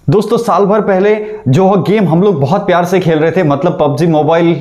दोस्तों साल भर पहले जो गेम हम लोग बहुत प्यार से खेल रहे थे, मतलब पबजी मोबाइल,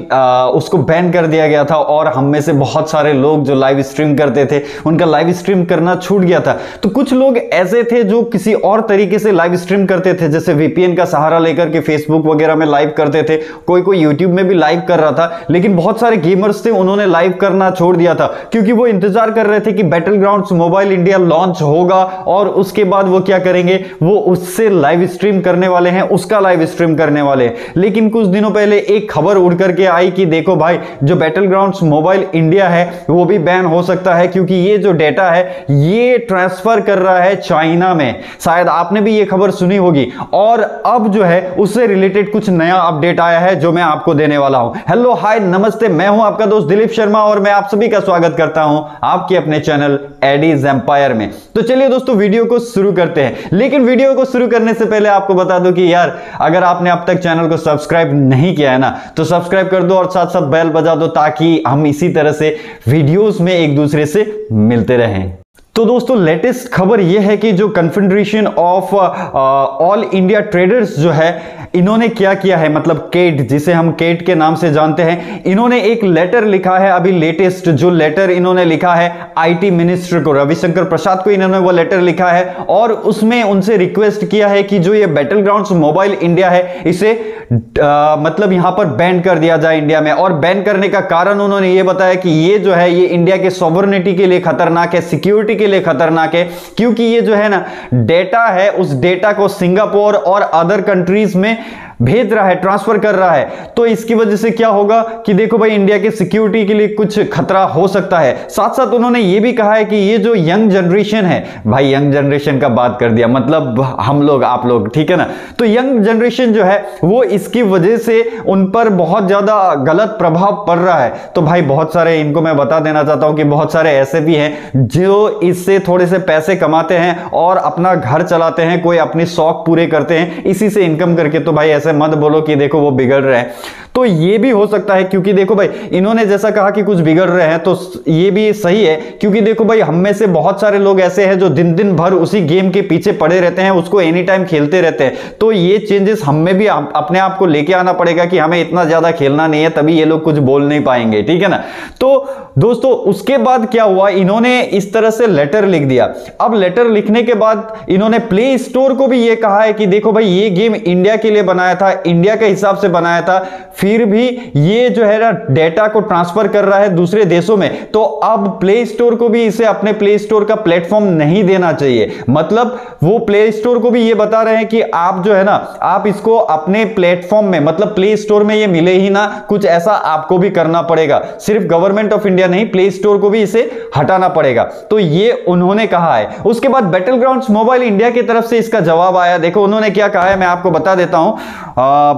उसको बैन कर दिया गया था और हम में से बहुत सारे लोग जो लाइव स्ट्रीम करते थे उनका लाइव स्ट्रीम करना छूट गया था। तो कुछ लोग ऐसे थे जो किसी और तरीके से लाइव स्ट्रीम करते थे, जैसे वीपीएन का सहारा लेकर के फेसबुक वगैरह में लाइव करते थे, कोई कोई यूट्यूब में भी लाइव कर रहा था। लेकिन बहुत सारे गेमर्स थे, उन्होंने लाइव करना छोड़ दिया था क्योंकि वो इंतजार कर रहे थे कि battle grounds mobile India launch होगा और उसके बाद वो क्या करेंगे, वो उससे लाइव स्ट्रीम करने वाले हैं, उसका लाइव स्ट्रीम करने वाले हैं। लेकिन कुछ दिनों पहले एक खबर उड़ करके आई कि देखो भाई, जो बैटल ग्राउंड्स मोबाइल इंडिया है वो भी बैन हो सकता है क्योंकि ये जो डेटा है ये ट्रांसफर कर रहा है चाइना में। शायद आपने भी ये खबर सुनी होगी और अब जो है उससे रिलेटेड कुछ नया अपडेट आया है जो मैं आपको देने वाला हूं। हेलो हाय नमस्ते, मैं हूं आपका दोस्त दिलीप शर्मा और मैं आप सभी का स्वागत करता हूं आपके अपने चैनल एडीज एम्पायर में। तो चलिए दोस्तों वीडियो को शुरू करते हैं। लेकिन वीडियो को शुरू करने से पहले आपको बता दो कि यार, अगर आपने अब तक चैनल को सब्सक्राइब नहीं किया है ना, तो सब्सक्राइब कर दो और साथ साथ बेल बजा दो ताकि हम इसी तरह से वीडियोस में एक दूसरे से मिलते रहें। तो दोस्तों लेटेस्ट खबर यह है कि जो confederation of all India traders जो है, इन्होंने क्या किया है, मतलब केट, जिसे हम केट के नाम से जानते हैं, इन्होंने एक लेटर लिखा है। अभी लेटेस्ट जो लेटर इन्होंने लिखा है आईटी मिनिस्टर को, रविशंकर प्रसाद को इन्होंने वो लेटर लिखा है और उसमें उनसे रिक्वेस्ट किया है कि जो ये बैटल ग्राउंड्स मोबाइल इंडिया है इसे मतलब यहां पर बैन कर दिया जाए इंडिया में। और बैन करने का कारण उन्होंने ये बताया कि ये जो है ये इंडिया के सॉवरेनिटी के लिए खतरनाक है, सिक्योरिटी के लिए खतरनाक है, क्योंकि ये जो है ना डेटा है, उस डेटा को सिंगापुर और अदर कंट्रीज में भेज रहा है, ट्रांसफर कर रहा है। तो इसकी वजह से क्या होगा कि देखो भाई, इंडिया के सिक्योरिटी के लिए कुछ खतरा हो सकता है। साथ साथ उन्होंने ये भी कहा है कि ये जो यंग जनरेशन है, भाई यंग जनरेशन का बात कर दिया, मतलब हम लोग, आप लोग, ठीक है ना। तो यंग जनरेशन जो है वो इसकी वजह से उन पर बहुत ज्यादा गलत प्रभाव पड़ रहा है। तो भाई बहुत सारे, इनको मैं बता देना चाहता हूं कि बहुत सारे ऐसे भी हैं जो इससे थोड़े से पैसे कमाते हैं और अपना घर चलाते हैं, कोई अपने शौक पूरे करते हैं इसी से इनकम करके। तो भाई ऐसे मत बोलो कि देखो वो बिगड़ रहे हैं। तो ये भी हो सकता है क्योंकि देखो भाई, इन्होंने जैसा कहा कि कुछ बिगड़ रहे हैं, तो ये भी सही है क्योंकि देखो भाई, हम में से बहुत सारे लोग ऐसे हैं जो दिन दिन भर उसी गेम के पीछे पड़े रहते हैं, उसको एनी टाइम खेलते रहते हैं। तो ये चेंजेस हम में भी अपने आप को लेके आना पड़ेगा कि हमें इतना ज्यादा खेलना नहीं है, तभी ये लोग कुछ बोल नहीं पाएंगे, ठीक है ना। तो दोस्तों उसके बाद क्या हुआ, इन्होंने इस तरह से लेटर लिख दिया। अब लेटर लिखने के बाद इन्होंने प्ले स्टोर को भी ये कहा है कि देखो भाई, ये गेम इंडिया के लिए बनाया था, इंडिया के हिसाब से बनाया था, फिर भी ये जो है ना डेटा को ट्रांसफर कर रहा है दूसरे देशों में। तो अब प्ले स्टोर को भी इसे अपने प्ले स्टोर का प्लेटफॉर्म नहीं देना चाहिए। मतलब वो प्ले स्टोर को भी ये बता रहे हैं कि आप जो है ना, आप इसको अपने प्लेटफॉर्म में, मतलब प्ले स्टोर में ये मिले ही ना, कुछ ऐसा आपको भी करना पड़ेगा। सिर्फ गवर्नमेंट ऑफ इंडिया नहीं, प्ले स्टोर को भी इसे हटाना पड़ेगा। तो ये उन्होंने कहा है। उसके बाद बैटल ग्राउंड्स मोबाइल इंडिया की तरफ से इसका जवाब आया। देखो उन्होंने क्या कहा है, मैं आपको बता देता हूं।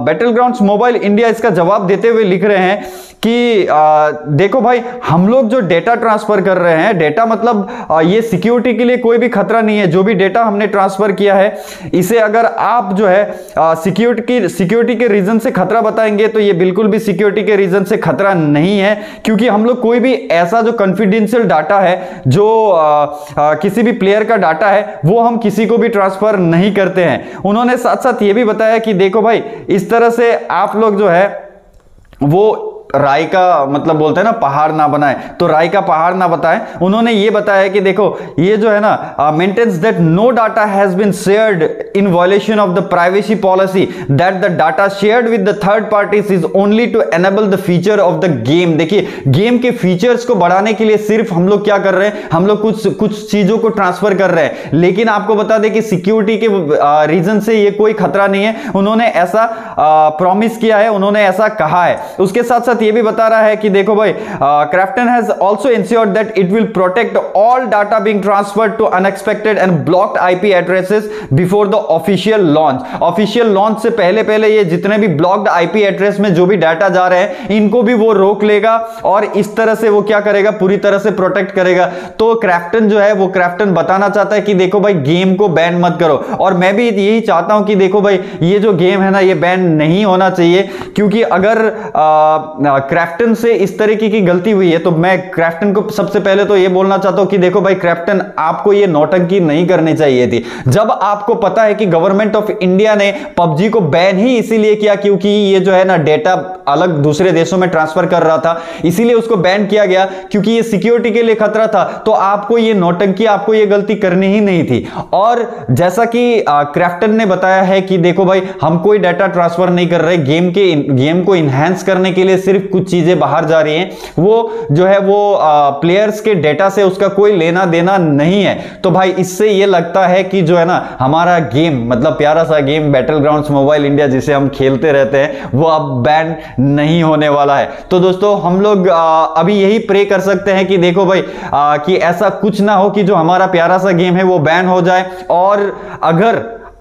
बैटल ग्राउंड्स मोबाइल इंडिया इसका जवाब देते हुए लिख रहे हैं कि देखो भाई, हम लोग जो डेटा ट्रांसफर कर रहे हैं, डेटा मतलब ये सिक्योरिटी के लिए कोई भी खतरा नहीं है। जो भी डेटा हमने ट्रांसफर किया है, इसे अगर आप जो है सिक्योरिटी के रीजन से खतरा बताएंगे तो ये बिल्कुल भी सिक्योरिटी के रीजन से खतरा नहीं है, क्योंकि हम लोग कोई भी ऐसा जो कॉन्फिडेंशियल डाटा है, जो किसी भी प्लेयर का डाटा है, वो हम किसी को भी ट्रांसफर नहीं करते हैं। उन्होंने साथ साथ ये भी बताया कि देखो भाई, इस तरह से आप लोग जो है वो राय का, मतलब बोलते हैं ना, पहाड़ ना बनाए, तो राय का पहाड़ ना बताएं। उन्होंने ये बताया कि देखो ये जो है ना, maintains that no data has been shared in violation of the privacy policy, that the data shared with the third parties is only to enable the feature of the game. देखिए, गेम के features को बढ़ाने के लिए सिर्फ हम लोग क्या कर रहे हैं, हम लोग कुछ चीजों को ट्रांसफर कर रहे हैं। लेकिन आपको बता दें कि सिक्योरिटी के रीजन से ये कोई खतरा नहीं है। उन्होंने ऐसा प्रॉमिस किया है, उन्होंने ऐसा कहा है। उसके साथ साथ ये भी बता रहा है कि देखो भाई, Krafton has also ensured that it will protect all data being transferred to unexpected and blocked IP addresses before the official launch. Official launch से पहले ये जितने भी ब्लॉक्ड आईपी एड्रेस में जो भी डाटा जा रहे हैं, इनको भी वो रोक लेगा और इस तरह से वो क्या करेगा, पूरी तरह से प्रोटेक्ट करेगा। तो क्राफ्टन जो है, वो क्राफ्टन बताना चाहता है कि देखो भाई, गेम को बैन मत करो। और मैं भी यही चाहता हूं कि देखो भाई, ये जो गेम है ना, ये बैन नहीं होना चाहिए, क्योंकि अगर क्राफ्टन से इस तरीके की गलती हुई है, तो मैं क्राफ्टन को सबसे पहले तो ये बोलना चाहता हूं कि देखो भाई क्राफ्टन, आपको ये नौटंकी नहीं करनी चाहिए थी। जब आपको पता है कि गवर्नमेंट ऑफ इंडिया ने पबजी को बैन ही इसीलिए किया क्योंकि ये जो है ना डेटा अलग दूसरे देशों में ट्रांसफर कर रहा था, इसीलिए उसको बैन किया गया क्योंकि ये सिक्योरिटी के लिए खतरा था। तो आपको ये नौटंकी, आपको ये गलती करनी ही नहीं थी। और जैसा कि क्राफ्टन ने बताया है कि देखो भाई हम कोई डाटा ट्रांसफर नहीं कर रहे, गेम को इनहैंस करने के लिए सिर्फ कुछ चीजें बाहर जा रही हैं, वो जो है वो प्लेयर्स के डेटा से उसका कोई लेना देना नहीं है। तो भाई इससे ये लगता है कि जो है ना हमारा गेम, मतलब प्यारा सा गेम बैटलग्राउंड्स मोबाइल इंडिया जिसे हम खेलते रहते हैं, वो अब बैन नहीं होने वाला है। तो दोस्तों हम लोग अभी यही प्रे कर सकते हैं कि देखो भाई कि ऐसा कुछ ना हो कि जो हमारा प्यारा सा गेम है वो बैन हो जाए। और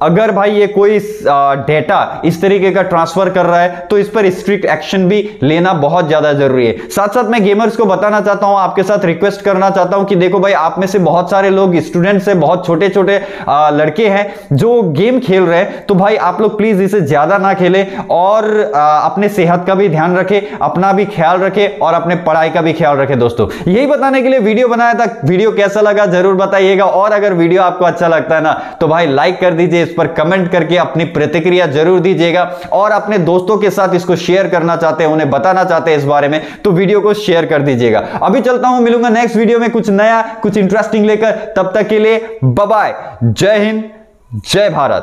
अगर भाई ये कोई डेटा इस तरीके का ट्रांसफर कर रहा है तो इस पर स्ट्रिक्ट एक्शन भी लेना बहुत ज्यादा जरूरी है। साथ साथ मैं गेमर्स को बताना चाहता हूं, आपके साथ रिक्वेस्ट करना चाहता हूं कि देखो भाई आप में से बहुत सारे लोग स्टूडेंट्स हैं, बहुत छोटे छोटे लड़के हैं जो गेम खेल रहे हैं, तो भाई आप लोग प्लीज इसे ज्यादा ना खेलें और अपने सेहत का भी ध्यान रखें, अपना भी ख्याल रखें और अपने पढ़ाई का भी ख्याल रखें। दोस्तों यही बताने के लिए वीडियो बनाया था। वीडियो कैसा लगा जरूर बताइएगा, और अगर वीडियो आपको अच्छा लगता है ना तो भाई लाइक कर दीजिए, इस पर कमेंट करके अपनी प्रतिक्रिया जरूर दीजिएगा, और अपने दोस्तों के साथ इसको शेयर करना चाहते हैं, उन्हें बताना चाहते हैं इस बारे में, तो वीडियो को शेयर कर दीजिएगा। अभी चलता हूं, मिलूंगा नेक्स्ट वीडियो में कुछ नया, कुछ इंटरेस्टिंग लेकर। तब तक के लिए बाय बाय, जय हिंद, जय भारत।